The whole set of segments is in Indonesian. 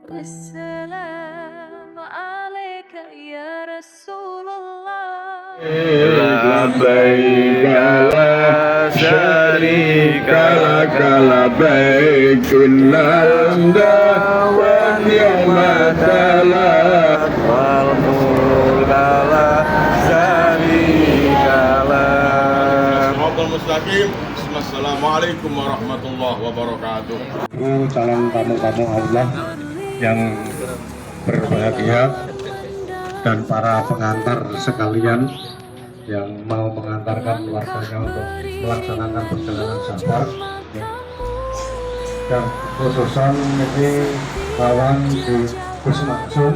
السلام عليك يا رسول الله لبيك لا شريك لك لبيك إن الحمد والنعمة لك والملك لا شريك لك. Mustaqim. Assalamualaikum warahmatullahi wabarakatuh. Calon tamu-tamu Allah yang berbahagia dan para pengantar sekalian yang mau mengantarkan keluarganya untuk melaksanakan perjalanan safar, dan khususan ini kawan di Kusmaksum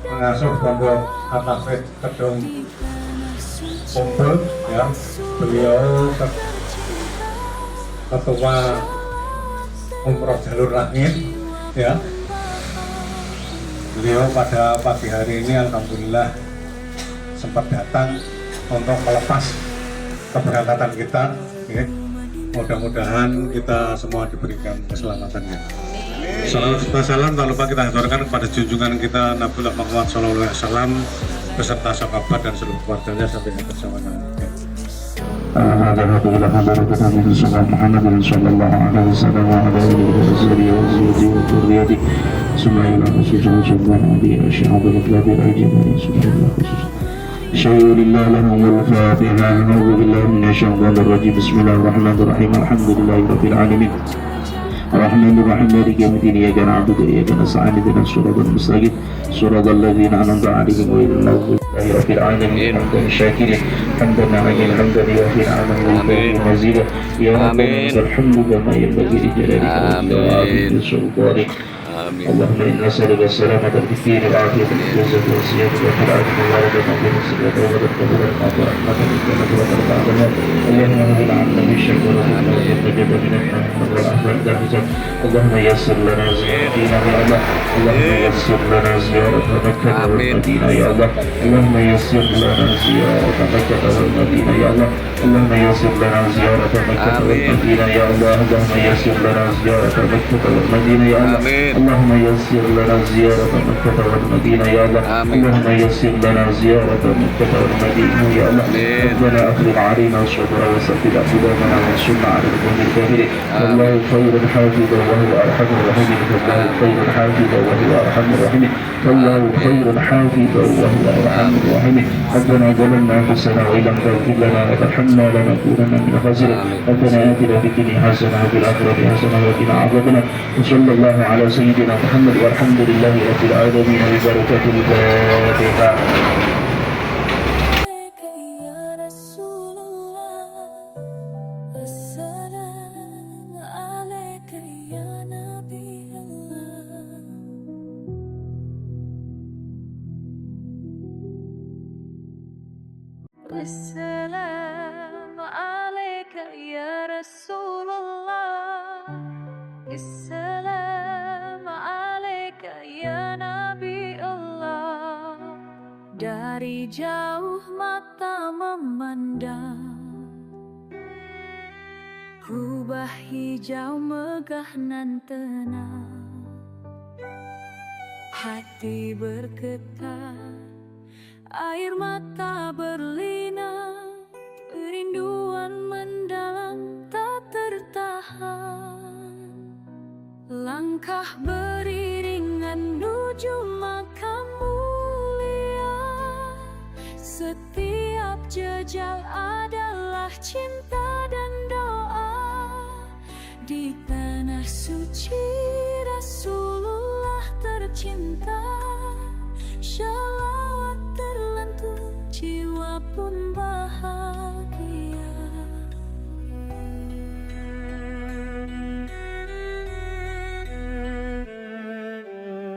mengasuh pondok Atafid Kedung Kumpul, ya, beliau ketua Umroh Jalur Langit, ya. Beliau pada pagi hari ini alhamdulillah sempat datang untuk melepas keberangkatan kita, ya. Mudah-mudahan kita semua diberikan keselamatannya. Salam tak lupa kita haturkan kepada junjungan kita Nabiullah Muhammad SAW beserta sahabat dan seluruh keluarganya sampai akhir zaman. الرحمن الرحيم مالك يوم الدين إياك نعبد وإياك نستعين اهدنا الصراط المستقيم صراط الذين أنعمت عليهم غير المغضوب عليهم رب العالمين حمدا شاكرا حمدا نعيما حمدا يوافي نعما ويكافئ مزيدا يا ربنا الحمد كما ينبغي لجلالك وعظيم سلطانك. اللهم إنا نسألك السلامة في الدين والعافية في الجسد والصيام والحياة والبركة في الرزق والقبول والعطاء اللهم اغفر عنا بالشر والنجاة من النار والعافية والحسن. اللهم يسر لنا زيارتنا يا الله. اللهم يسر لنا زيارة مكة والمدينة يا الله. اللهم يسر لنا زيارة مكة والمدينة يا الله. اللهم يسر لنا زيارة مكة والمدينة يا الله. اللهم يسر لنا زيارة مكة والمدينة يا الله. اللهم يسر لنا زيارة مكة والمدينة يا الله. اللهم يسر لنا زيارة مكة والمدينة يا الله. ربنا أفرغ علينا الصبر وثبت أقدامنا وانصرنا على القوم الكافرين. الله خير حافظا وهو أرحم الراحمين. الله خير حافظا وهو أرحم الراحمين. الله خير حافظا وهو أرحم الراحمين. ربنا ظلمنا أنفسنا وإن لم تغفر لنا وترحمنا لنكونن من الخاسرين. ربنا آتنا في الدنيا حسنة وفي الآخرة حسنة وقنا عذاب النار. وصلى الله على سيدنا محمد والحمد لله رب العالمين ببركة الفاتحة. السلام عليك يا رسول الله السلام عليك يا Nabi Allah. Dari jauh mata memandang rubah hijau megah nan tenang, hati bergetar, air mata berlinang, kerinduan mendalam tak tertahan. Langkah beriringan menuju makam mulia, setiap jejak adalah cinta dan doa. Di tanah suci Rasulullah tercinta, shalawat terlentur, jiwa pun bahagia.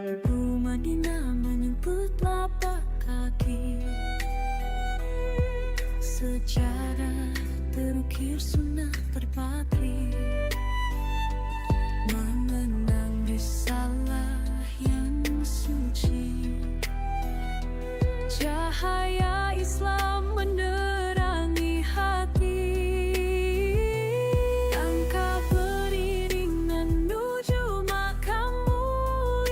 Ibu Madinah menyebut telapak kaki, sejarah terukir sunnah terpatri, mengenang risalah yang suci. Cahaya Islam menerangi hati, langkah beriringan menuju makam mulia.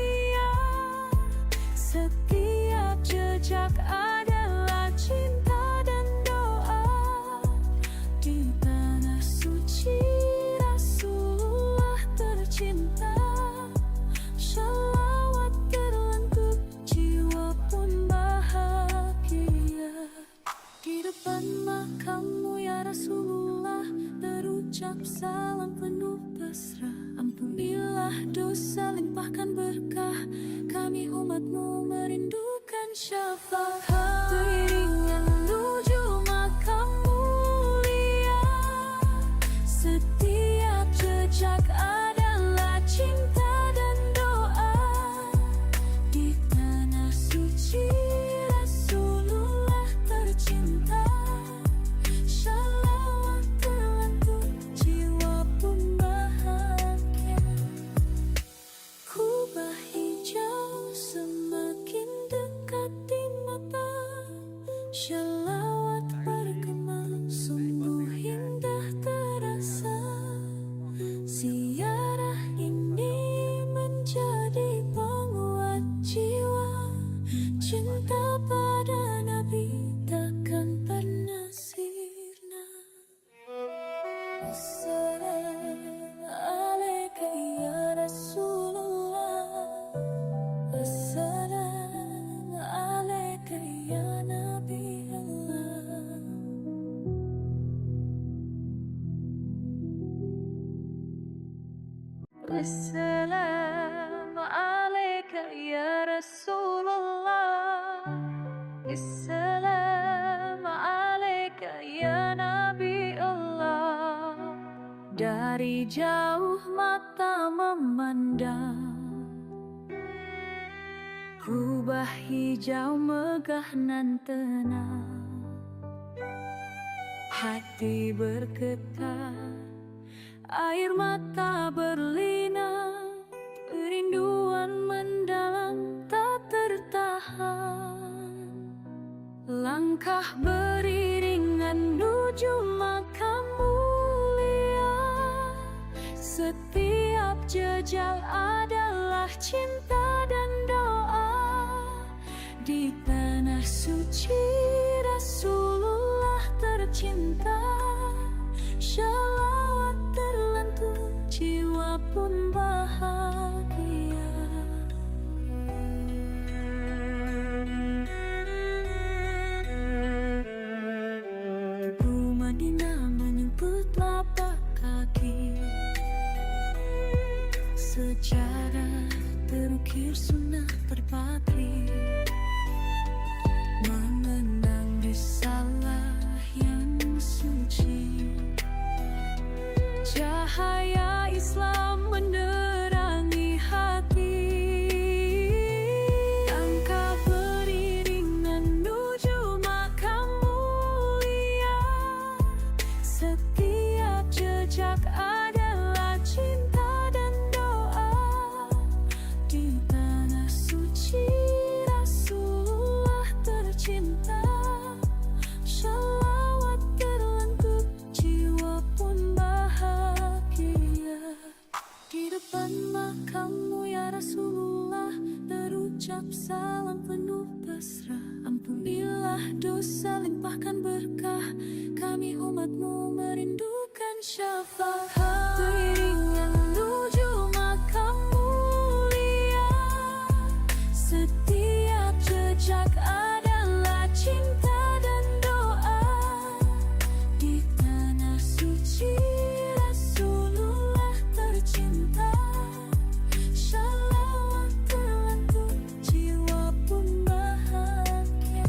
umatmu merindukan syafaat. Beriringan menuju makam mulia, setiap jejak adalah cinta dan doa. Di tanah suci Rasulullah tercinta, shalawat terlantur, jiwa pun bahagia. Kubah hijau semakin dekat di mata, shalawat bergema sungguh indah terasa. Ziarah ini menjadi penguat jiwa, cinta pada Nabi takkan pernah sirna. Assalamu alaika ya Rasulullah, assalamu alaika ya Nabi Allah. Assalamu alaika ya Rasulullah, assalamu alaika ya Nabi Allah. Dari jauh mata memandang kubah hijau megah nan tenang, hati bergetar, air mata berlinang, kerinduan mendalam tak tertahan. Langkah beriringan menuju makam mulia, setiap jejak adalah cinta dan doa. Di tanah suci Rasulullah tercinta, shalawat terlantur, jiwa pun bahagia. Tubuh Madinah menyentuh telapak kaki, sejarah terukir sunnah terpatri, mengenang risalah yang suci. Cahaya Islam menerangi hati, langkah beriringan menuju makam mulia, setiap jejak adalah cinta dan doa. Di tanah suci Rasulullah tercinta, shalawat terlantur, jiwa pun bahagia. Di depan makammu ya Rasulullah, terucap salam penuh pasrah. Ampunilah dosa, limpahkan berkah, kami umatmu merindukan syafaat. Beriringan menuju makam mulia, setiap jejak adalah cinta dan doa. Di tanah suci Rasulullah tercinta, shalawat terlantur, jiwa pun bahagia.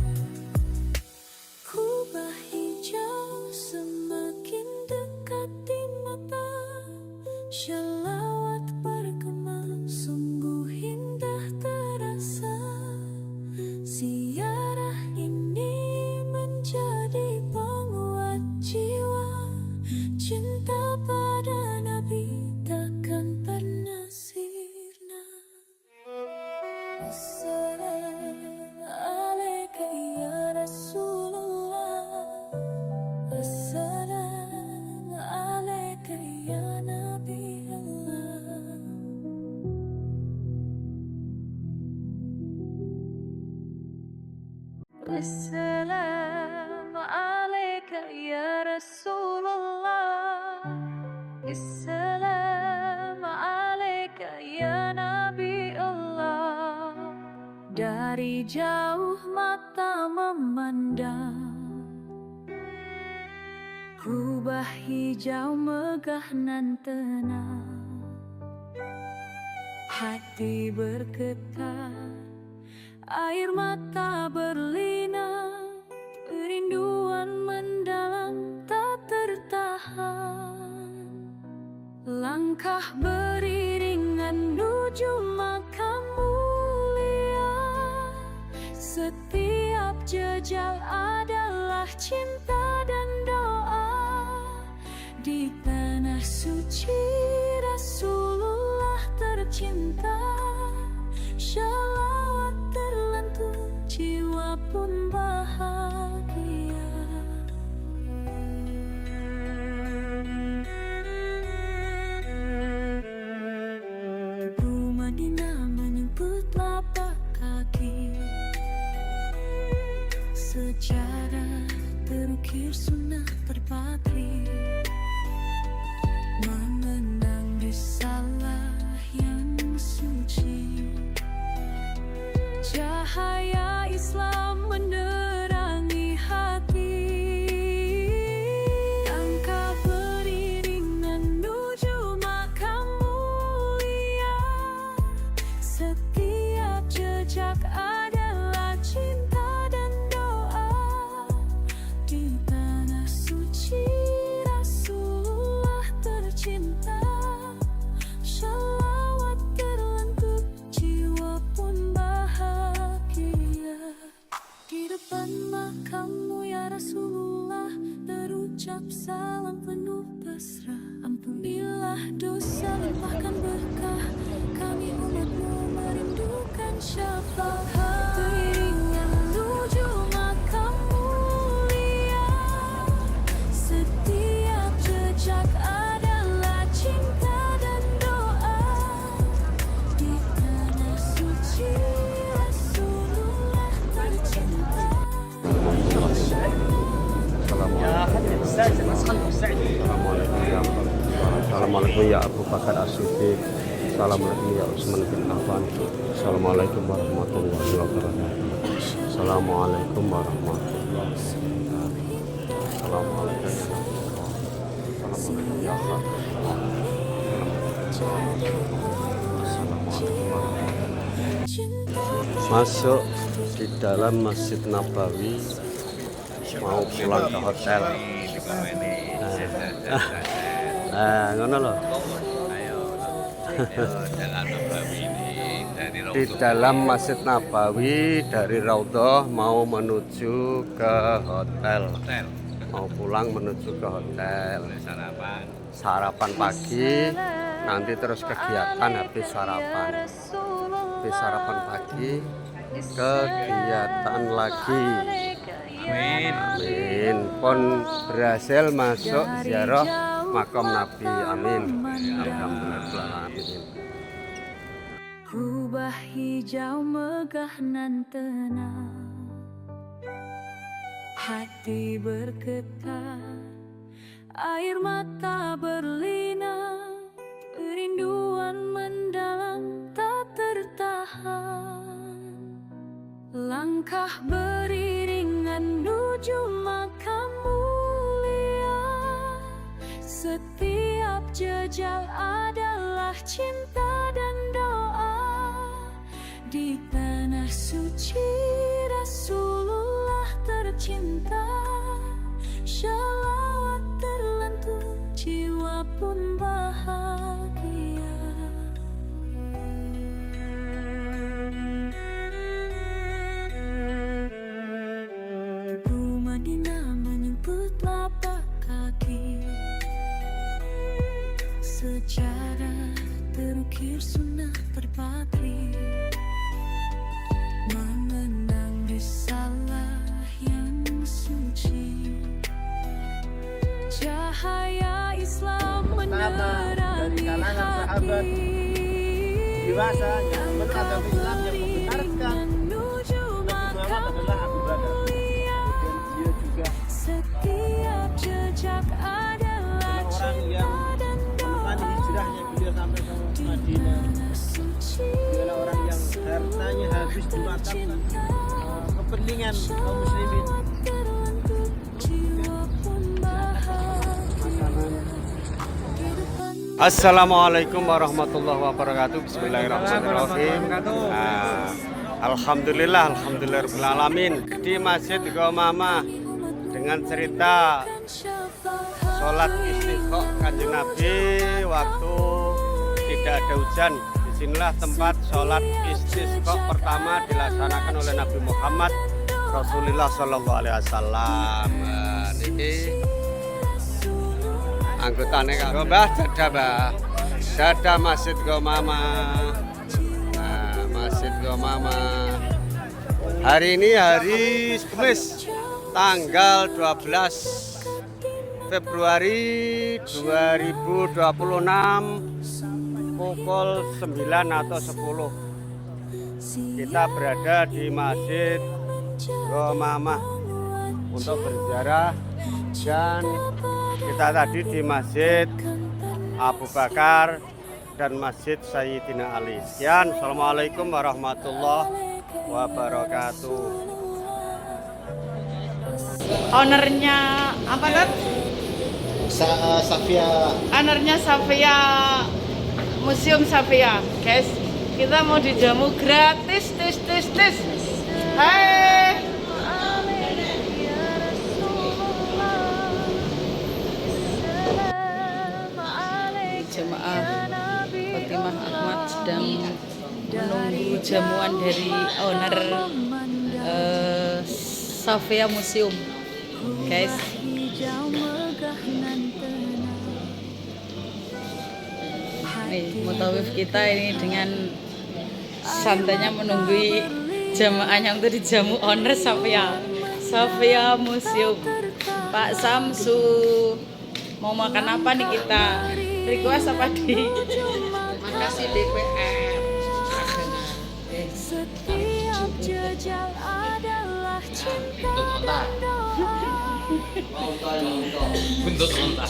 Kubah hijau semakin dekat di mata, shalawat bergema sungguh indah terasa. Ziarah ini menjadi penguat jiwa, cinta pada Nabi takkan pernah sirna. Assalamu alaika ya Rasulullah, assalamu alaika ya Nabi Allah. Assalamu alaika ya Rasulullah, assalamu alaika ya Nabi Allah. Dari jauh mata memandang kubah hijau megah nan tenang, hati bergetar, air mata berlinang, rinduan mendalam tak tertahan. Langkah beriringan menuju makam mulia, setiap jejak adalah cinta dan doa. Di tanah suci Rasulullah tercinta, shalawat terlentur, jiwa pun bahagia. Ibu Madinah menyebut lapak kaki, sejarah terukir sunnah terpatri, mengenang risalah yang suci. Cahaya Islam menerangi hati, langkah beriringan menuju makam mulia, setiap jejak adalah cinta dan doa. Di tanah suci Rasulullah tercinta, shalawat terlentur, jiwa pun bahagia. Di depan makammu ya Rasulullah, terucap salam penuh pasrah. Ampunilah dosa, limpahkan berkah, kami umatmu merindukan syafaat. Beriringan menuju makam mulia, setiap jejak adalah cinta dan doa. Di tanah suci Rasulullah tercinta. Assalamualaikum ya Abu Bakar As-Siddiq. Assalamualaikum ya Utsman bin Affan. Assalamualaikum warahmatullahi wabarakatuh. Assalamualaikum warahmatullahi wabarakatuh. Assalamualaikum ya Masuk di dalam Masjid Nabawi, mau pulang ke hotel. Ngono loh. Di dalam Masjid Nabawi dari Raudhah mau menuju ke hotel. Mau pulang menuju ke hotel. Sarapan pagi, nanti terus kegiatan habis sarapan. Habis sarapan pagi, kegiatan lagi. Amin. Pun berhasil masuk ziarah makam Nabi. Amin. Alhamdulillah. Amin. Rubah hijau megah nan tenang, hati bergetar, air mata berlinang, rinduan mendalam tak tertahan. Langkah beriringan menuju makam mulia, setiap jejak adalah cinta dan doa. Di tanah suci Rasulullah tercinta, shalawat terlentur, jiwa pun bahagia. Ibu Madinah menyebut lapak kaki, sejarah terukir sunnah terpatri, mengenang risalah yang suci. Cahaya Islam menerangi hati, dewasa yang beragama Islam yang membenarkan menuju makam adalah Abu Bakar. mulia, Dan dia juga setiap jejak adalah orang yang cinta dan menemani doa. hijrahnya beliau sampai ke Madinah. Dia adalah orang yang hartanya habis dimakan kepentingan kaum muslimin. Assalamualaikum warahmatullahi wabarakatuh. Bismillahirrahmanirrahim. Alhamdulillahirrahmanirrahim di Masjid Gomamah dengan cerita sholat istisqa Kanjeng Nabi waktu tidak ada hujan. Disinilah tempat sholat istisqa pertama dilaksanakan oleh Nabi Muhammad Rasulullah Shallallahu Alaihi Wasallam. Ini anggotanya karo Mbah Dadah Masjid Gomamah. Nah, Masjid Gomamah. Hari ini hari Kamis tanggal 12 Februari 2026 pukul 9 atau 10. Kita berada di Masjid Gomamah untuk berziarah, dan kita tadi di Masjid Abu Bakar dan Masjid Sayyidina Ali. Sekian, Assalamualaikum warahmatullahi wabarakatuh. Ownernya apa kan? Safia. Ownernya Safia, Museum Safia, guys. Kita mau dijamu gratis, tis. Hai. Jemaah Fatimah Ahmad sedang menunggu jamuan dari owner Safia Museum, guys. Nih mutawif kita ini dengan santainya menunggu jamaahnya untuk dijamu owner Safia Museum. Pak Samsu, mau makan apa nih kita? Request apa di? Makasih DPR. Setiap jejak adalah cinta dan doa. Buntut onta.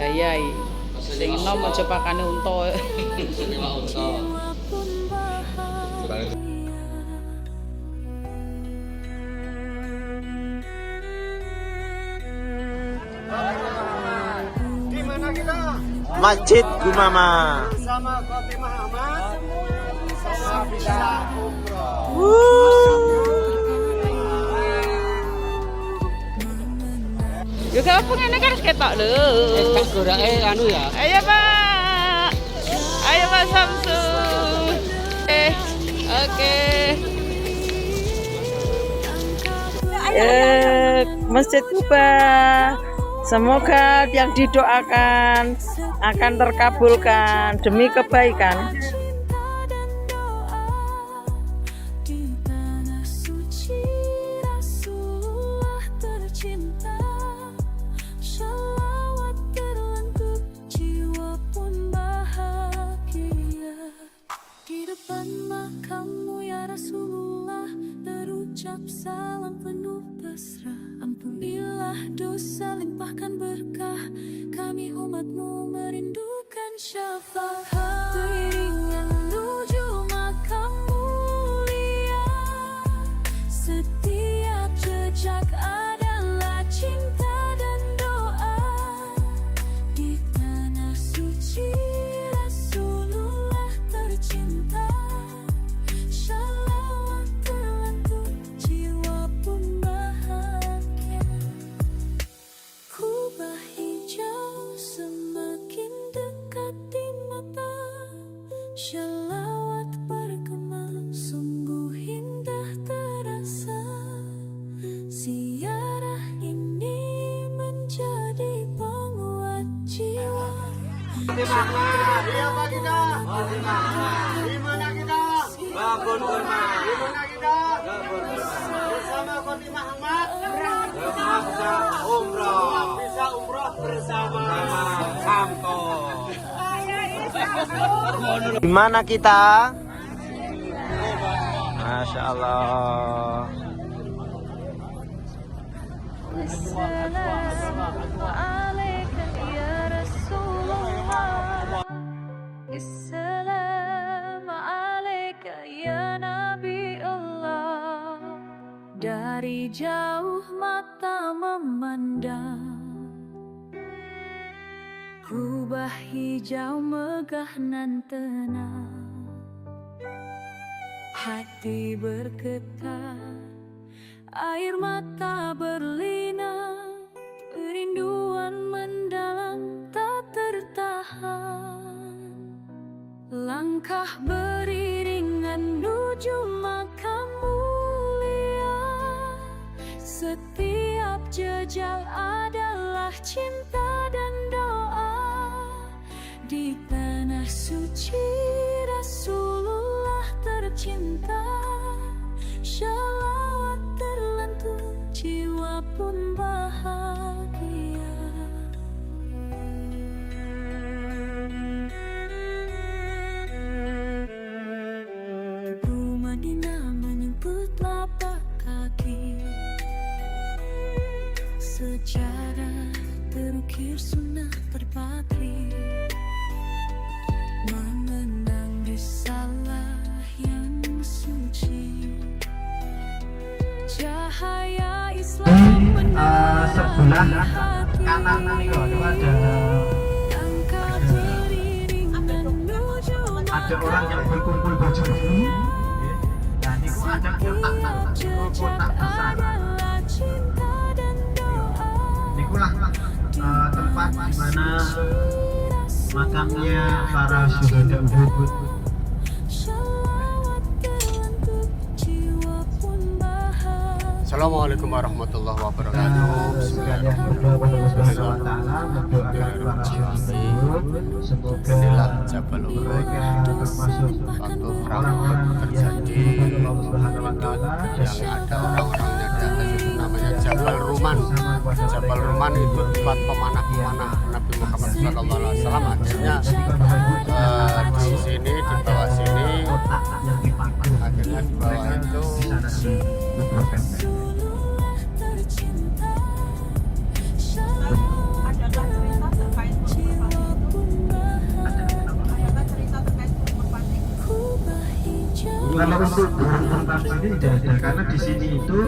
Hayai. Sing enom aja pakane unta. Di mana kita? Masjid Gomamah. Sama Fatimah Ahmad. Sama bisa umroh. Juga apa ngene kan ketok lho. Gorake anu ya. Ayo Pak. Ayo Pak Samsu. Oke. Masjid Kuba. Semoga yang didoakan akan terkabulkan demi kebaikan. Di tanah suci Rasulullah tercinta, shalawat terlentur, jiwa pun bahagia. Di depan makammu ya Rasulullah terucap salam penuh pasrah. Ampunilah dosa, limpahkan berkah, kami umatmu merindukan syafaat. Beriringan menuju makam mulia, setiap jejak adalah cinta dan doa. Di tanah suci Rasulullah tercinta, shalawat terlentur, jiwa pun bahagia. Kubah hijau semakin dekat di mata, shalawat bergema sungguh indah terasa. Ziarah ini menjadi penguat jiwa. Di mana kita? Di mana kita? Babon Kurma. Di mana kita? Bersama Fatimah Ahmad. Bisa umroh. Bisa umroh bersama Samto. Di mana kita? Masya Allah. Assalamualaikum ya Nabi Allah. Dari jauh mata memandang, kubah hijau megah nan tenang. Hati bergetar, air mata berlinang, rinduan mendalam tak tertahan. Langkah beriringan menuju makam mulia, setiap jejak adalah cinta dan doa. Di tanah suci Rasulullah tercinta, shalawat terlentur, jiwa pun bahagia. Ibu Madinah menyebut lapak kaki, sejarah terukir sunnah berpatri, mengenang risalah yang suci. Cahaya Islam sebelah kanan nih kok itu ada orang yang berkumpul baju biru. Nah ini kok ada kotak besar. Ini lah tempat di mana makamnya para syuhada Uhud. Assalamualaikum warahmatullahi wabarakatuh. Sekalian berdoa kepada Allah Subhanahu wa taala, mendoakan para syuhada semoga Jabal Uhud mereka termasuk waktu perang orang-orang Uhud yang terjadi, diridhoi Allah Subhanahu wa taala, yang ada orang-orangnya di atas itu namanya Jabal Ruman. Jabal Ruman itu tempat pemanah-pemanah Nabi Muhammad SAW. Akhirnya di sini, di bawah sini, akhirnya di bawah itu Kalau untuk burung merpati ini tidak ada, karena di sini itu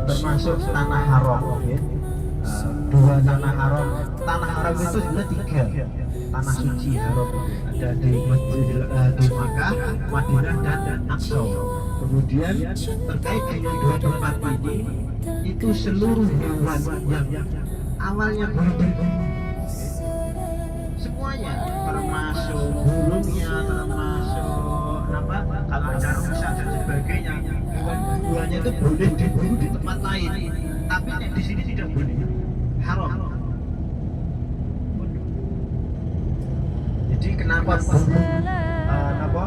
termasuk tanah haram, ya. Dua tanah haram. Tanah haram itu sebenarnya tiga tanah suci haram, ada di di Makkah, Madinah dan Aqsa. Kemudian terkait dengan dua tempat ini, itu seluruh hewan yang awalnya berburu, semuanya termasuk burungnya, termasuk apa, kalau ada rusa dan sebagainya, hewan-hewannya itu boleh diburu di tempat lain, tapi yang di sini tidak boleh, haram. Jadi kenapa burung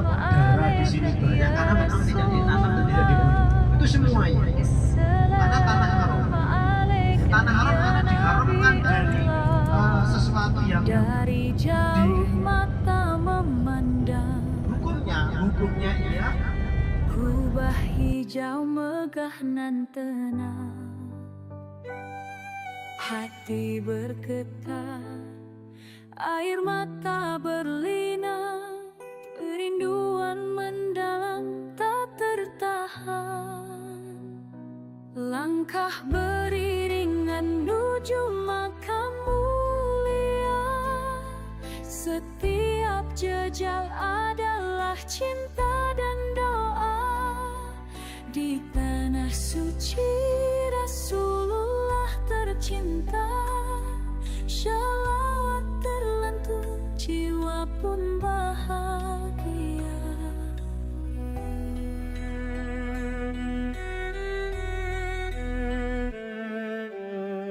darah di sini banyak, karena memang tidak ditanam dan tidak diburu, itu semuanya karena tanah haram. Tanah haram karena diharamkan dari sesuatu yang dari jauh mata memandang, hukumnya iya. kubah hijau megah nan tenang, hati bergetar, air mata berlinang, rinduan mendalam tak tertahan. Langkah beriringan menuju makam mulia, setiap jejak adalah cinta dan doa. Di tanah suci Rasulullah tercinta, shalawat terlentur, jiwa pun bahagia.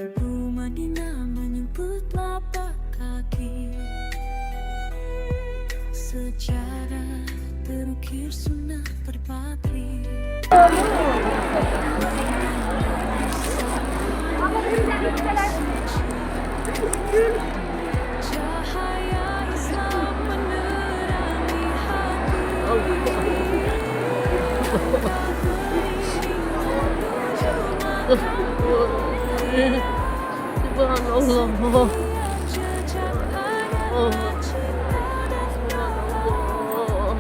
Ibu Madinah menyebut lapak kaki, sejarah terukir sunnah berpatri. Cahaya Islam menerangi hati, Subhanallah. jejak adalah cinta dan doa.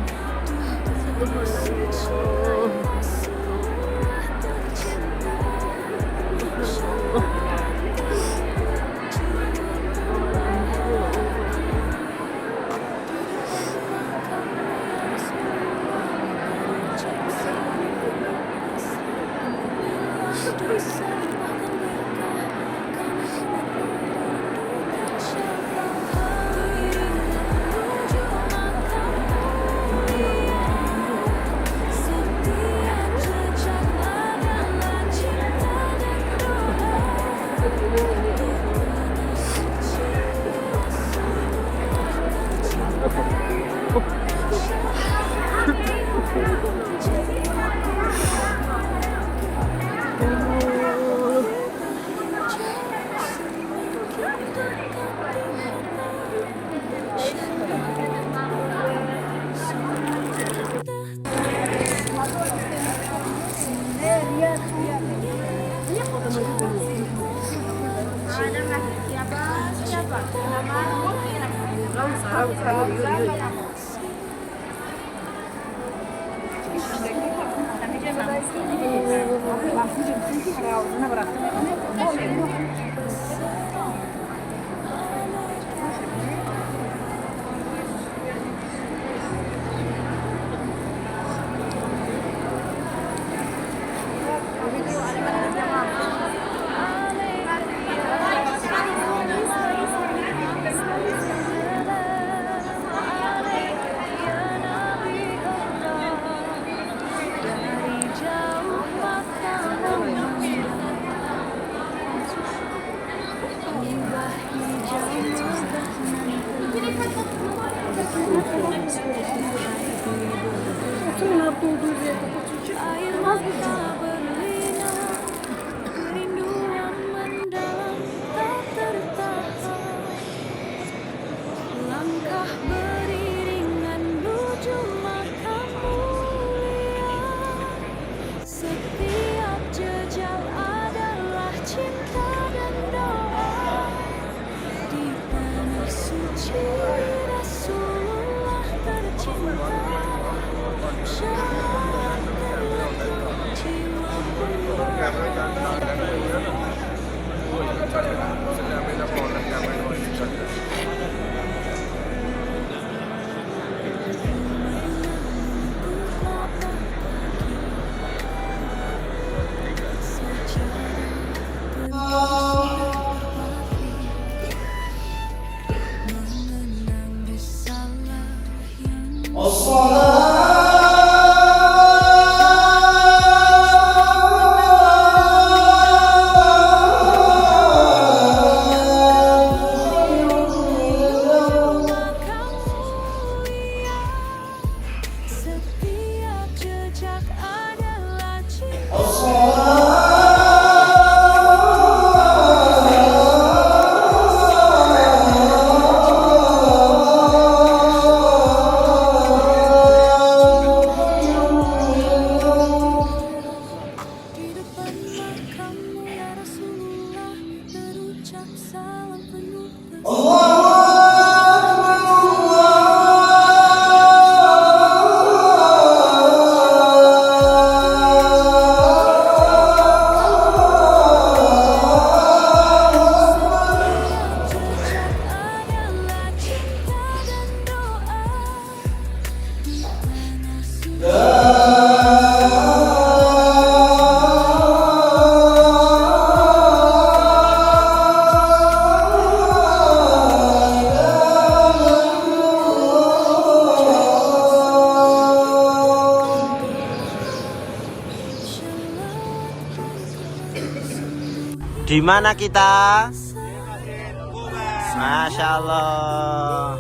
Air mata berlinang, kerinduan mendalam tak tertahan. Langkah beriringan menuju makam mulia. Setiap jejak adalah cinta dan doa. Di tanah suci Rasulullah tercinta. Syarat terletak jiwa mengenang risalah yang setiap jejak adalah cinta. Di depan makammu ya Rasulullah terucap salam penuh adalah cinta dan doa. Di tanah suci Di mana kita? Masya Allah.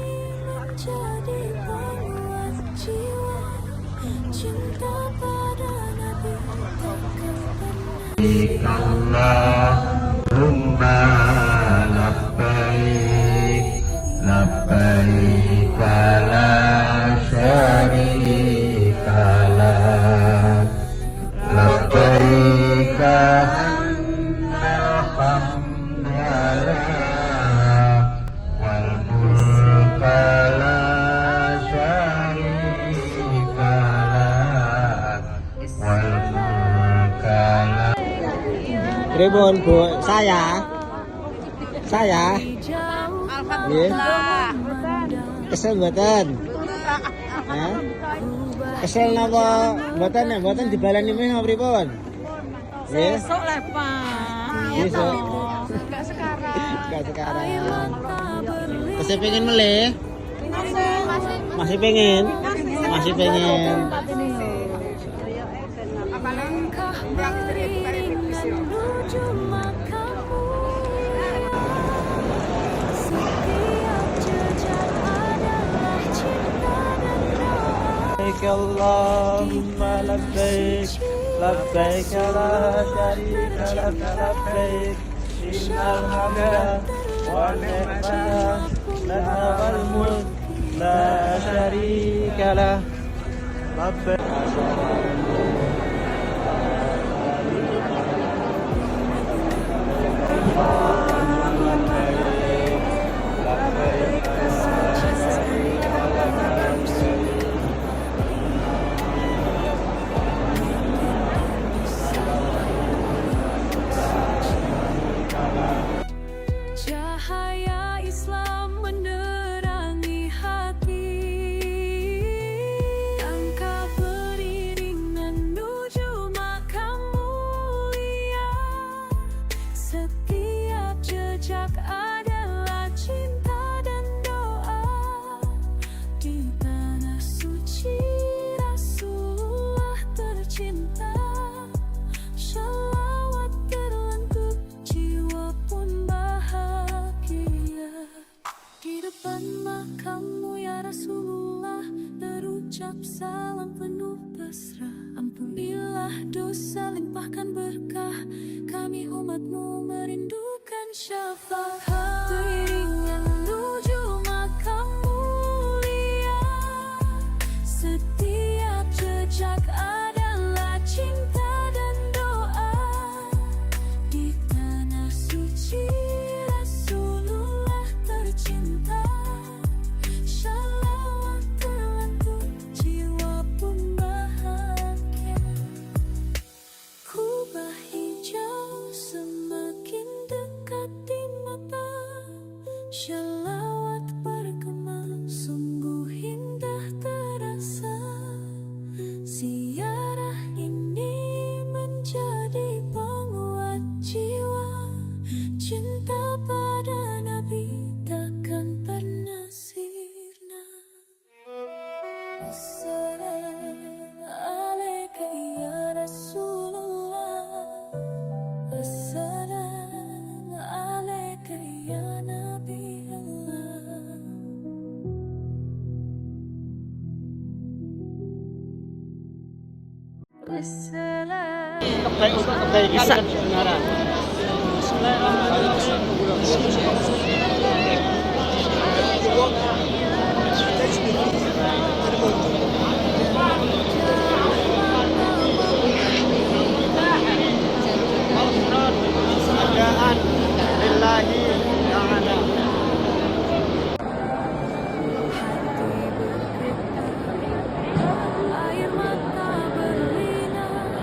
jadi penguat jiwa, cinta pada Nabi Allahumma labbaik labbaik la syarika lak labbaik innal hamda wal mulka la syarika lak wal mulka la. Pripun Bu? Saya. Alhamdulillah. Kesel mboten? Hah? Kesel napa mboten nek mboten dibalani meneh pripun? Nggih. Besok lah, Pak. Besok. Enggak sekarang. Enggak sekarang. Masih pengen melih? Masih pengen? Masih pengen. langkah beriringan menuju makammu. Setiap jejak adalah cinta dan doa. اللهم لبيك لبيك لا شريك لك لبيك إن الحمد والنعمة لك والملك لا شريك له لبيك Cahaya Islam menerangi hati, langkah beriringan menuju makam mulia. Setiap jejak adalah cinta dan doa di tanah suci Rasulullah tercinta. Shalawat terlentur, jiwa pun bahagia. Di depan makammu ya Rasulullah, terucap salam penuh pasrah. Ampunilah dosa, limpahkan berkah, kami umatmu merindukan syafaat. Beriringan menuju makam mulia, setiap jejak adalah cinta dan doa di tanah suci Rasulullah tercinta. Shalawat terlentur, jiwa pun bahagia. Kubah hijau semakin dekat di mata, shalawat bergema sungguh indah terasa. Ziarah ini menjadi penguat jiwa, cinta pada Nabi takkan pernah sirna. Assalamualaikum ya Rasulullah, Assalamualaikum ya Nabi Allah. Air mata berlinang,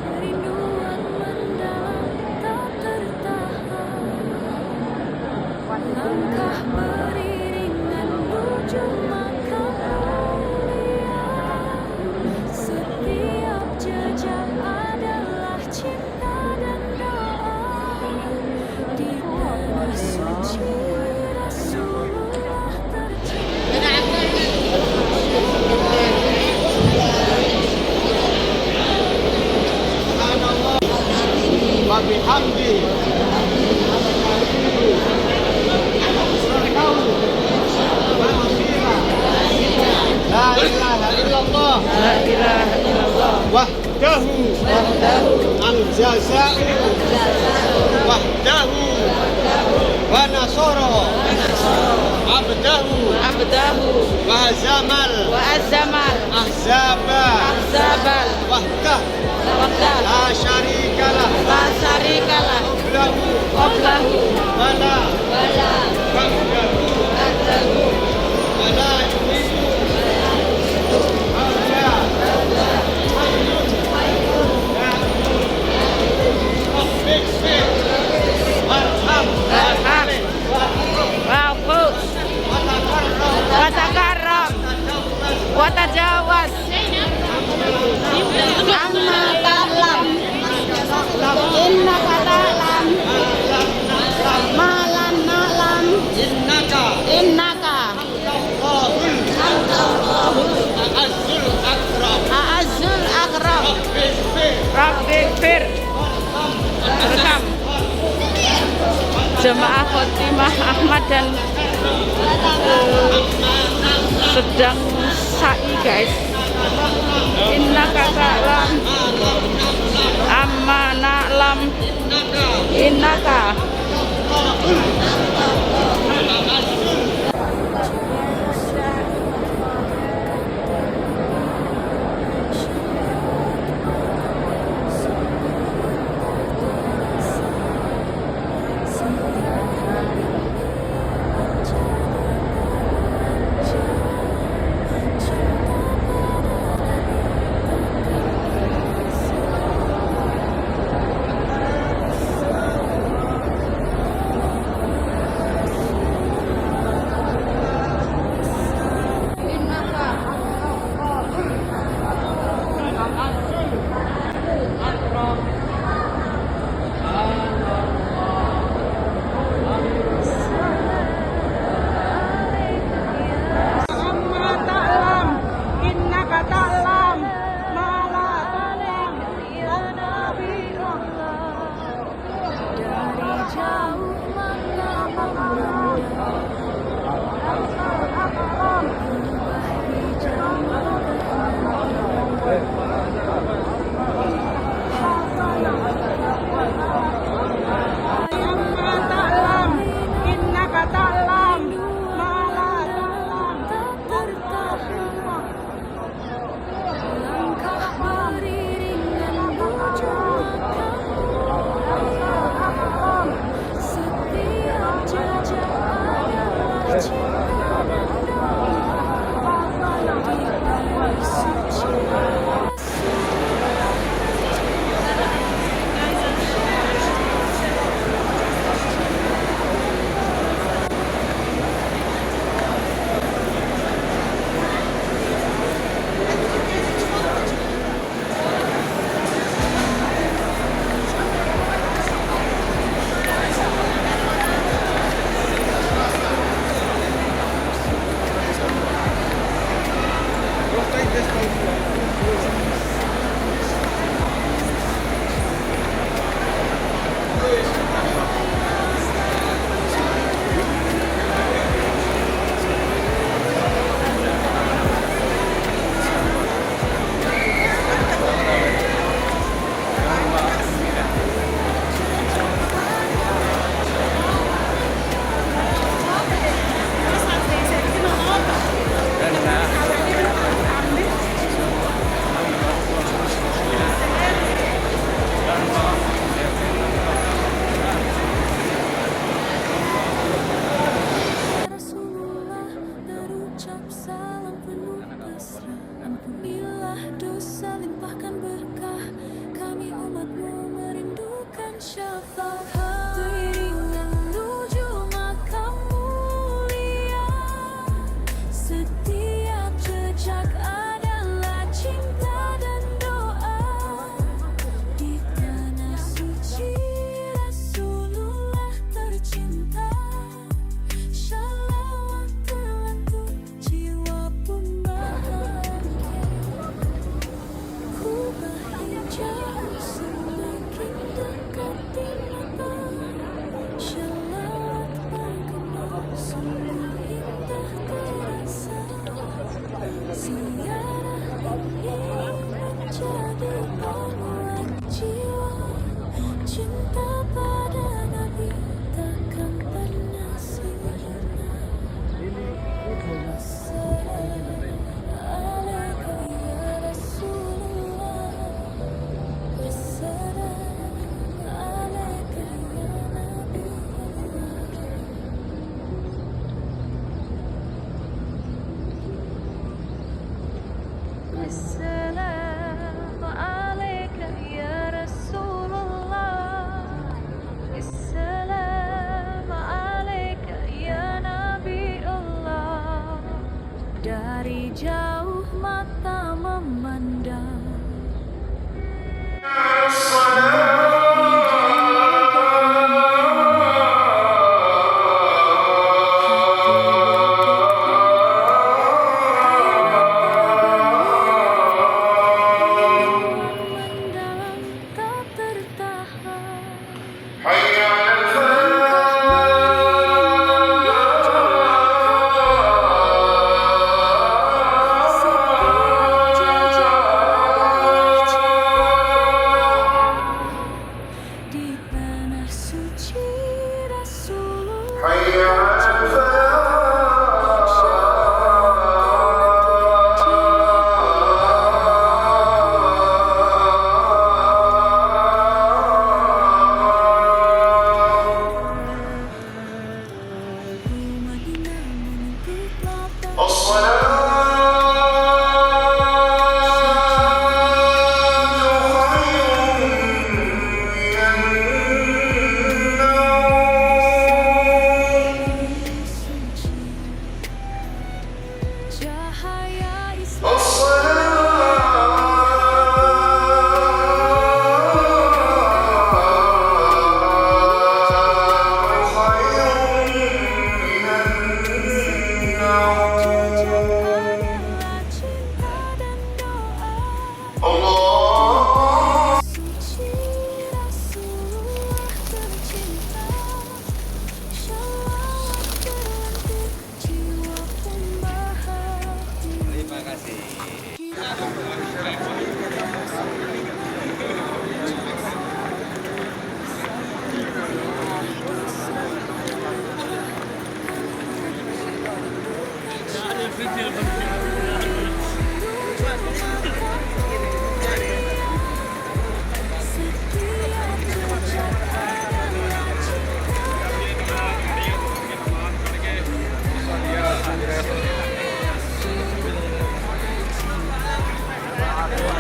kerinduan mendalam tak tertahan. Langkah beriringan menuju makam mulia, setiap jejak adalah cinta dan doa di tanah suci Rasulullah tercinta. La ilaha illallah, la ilaha illallah, wahdahu anjaza'u, wahdahu wa nasara, abdahu wa azamal ahzabal wahdah la syarikalah qablahu wala ba'dahu wala Watakarram watajawaz amma ta'lam innaka ta'lam ma lam na'lam innaka a'azzul akram Rabbighfir. Rekam jemaah Khotimah Ahmad dan sedang sa'i guys. innaka ta'lam amma na'lam innaka Dari jauh mata memandang,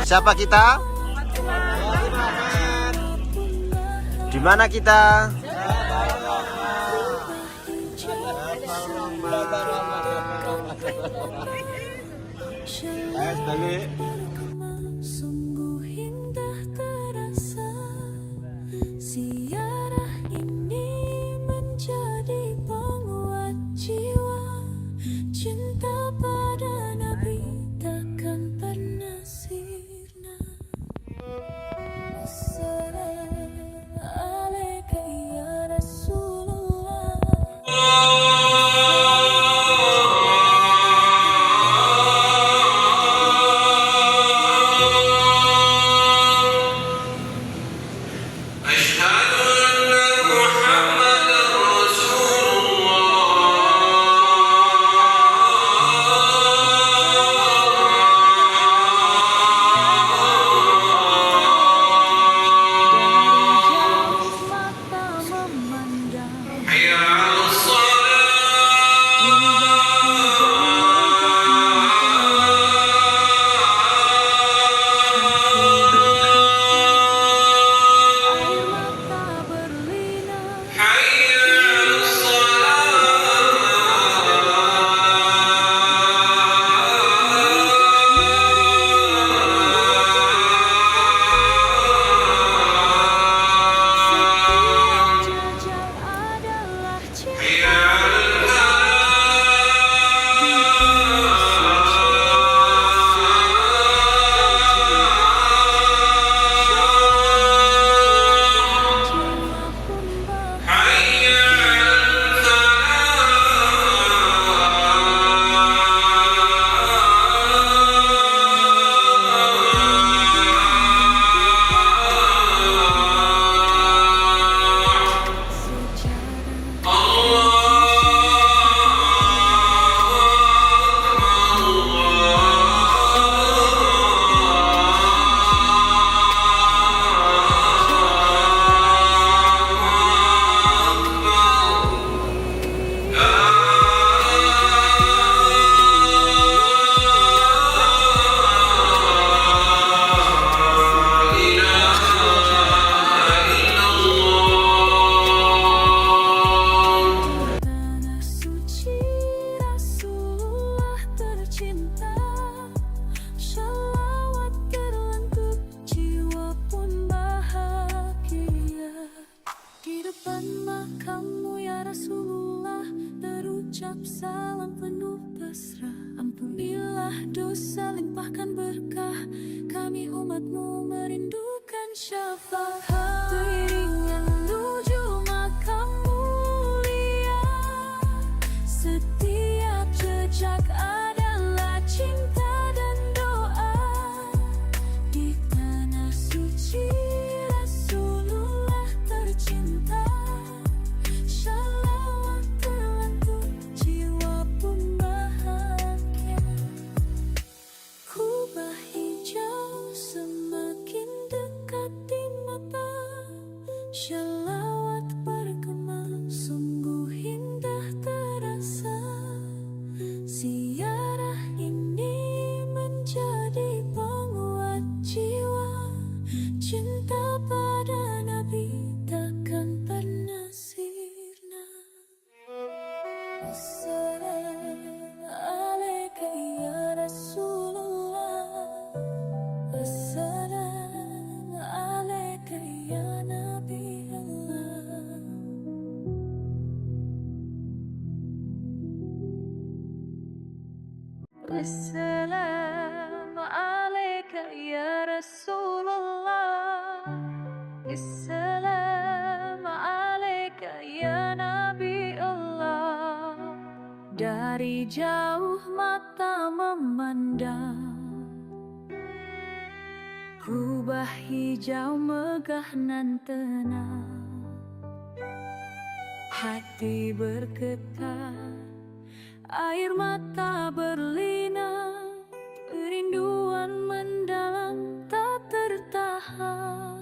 Siapa kita? Di mana kita? Sungguh indah terasa, ziarah ini menjadi penguat jiwa. Cinta pada Nabi takkan pernah sirna. Assalamu alaika ya Rasulullah. Salam penuh pasrah, ampunilah dosa, limpahkan berkah. Kami umatmu merindukan syafaat. Beriringan menuju makam mulia, setiap jejak adalah cinta dan doa. Di tanah suci Rasulullah tercinta, shalawat bergema, sungguh indah terasa. Ziarah ini menjadi penguat jiwa. Cinta pada Nabi takkan pernah sirna. Assalamu alaika ya Rasulullah. Assalamu alaika ya Nabi. Assalamu alaika ya Rasulullah. Assalamu alaika ya Nabi Allah. Dari jauh mata memandang, Rubah hijau megah nan tenang, hati bergetar, air mata berlinang, rinduan mendalam tak tertahan.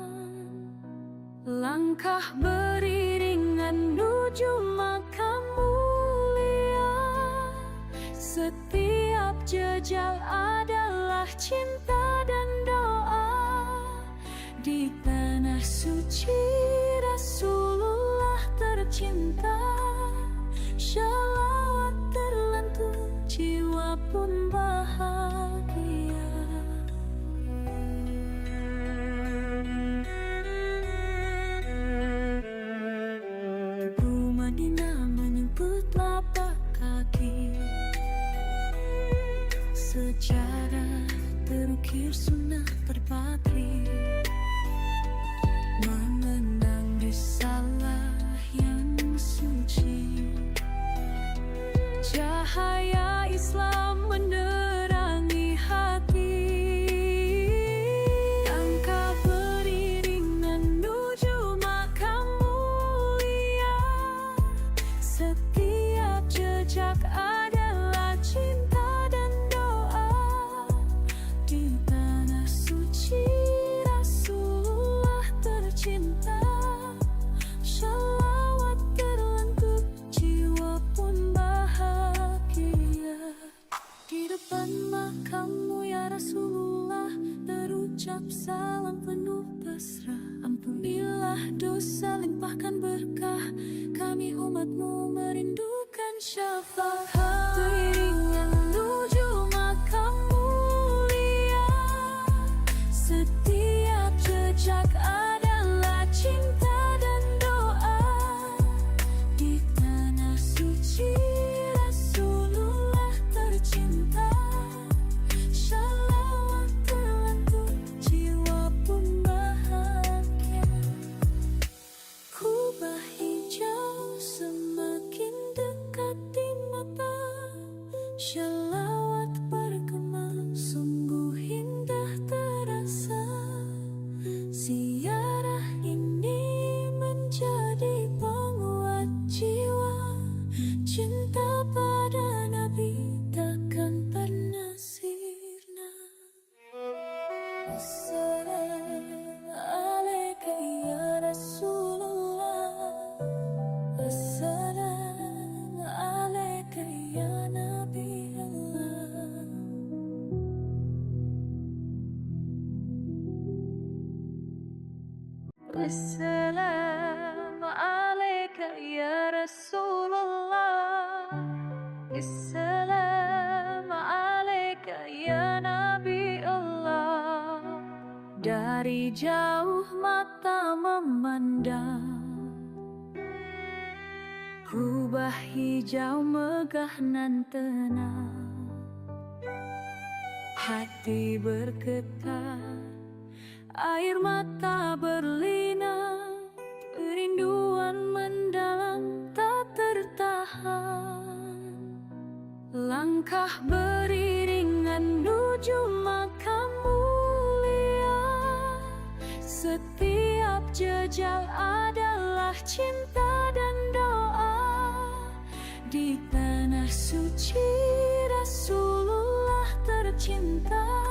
Langkah beriringan menuju makam mulia, setiap jejak adalah cinta dan doa. Di tanah suci Rasulullah tercinta, shalawat terlentur, jiwa pun bahagia. Ibu Madinah menyebut lapak kaki, sejarah terukir sunnah berbakti, mengenang risalah yang suci. Cahaya Islam menerangi hati, langkah beriringan menuju makam mulia, setiap jejak adalah cinta dan doa. Di tanah suci Rasulullah tercinta, shalawat terlentur, jiwa pun bahagia. Di depan makammu ya Rasulullah, terucap salam penuh pasrah. Ampunilah dosa, limpahkan berkah, kami umatmu merindukan syafaat. Beriringan menuju makam mulia, setiap jejak adalah cinta dan doa. Di tanah suci Rasulullah tercinta, shalawat terlentur, jiwa pun bahagia. Kubah hijau semakin dekat di mata, shalawat bergema sungguh indah terasa. Ziarah ini menjadi penguat jiwa, cinta pada Nabi takkan pernah sirna. Assalamu alaika ya Rasulullah, assalamu alaika ya Nabi Allah. Assalamu alaika ya Rasulullah, assalamu alaika ya Nabi Allah. Dari jauh mata memandang, rubah hijau megah nan tenang, hati bergetar, air mata berlinang, rinduan mendalam tak tertahan. Langkah beriringan menuju makam mulia, setiap jejak adalah cinta dan doa. Di tanah suci Rasulullah tercinta,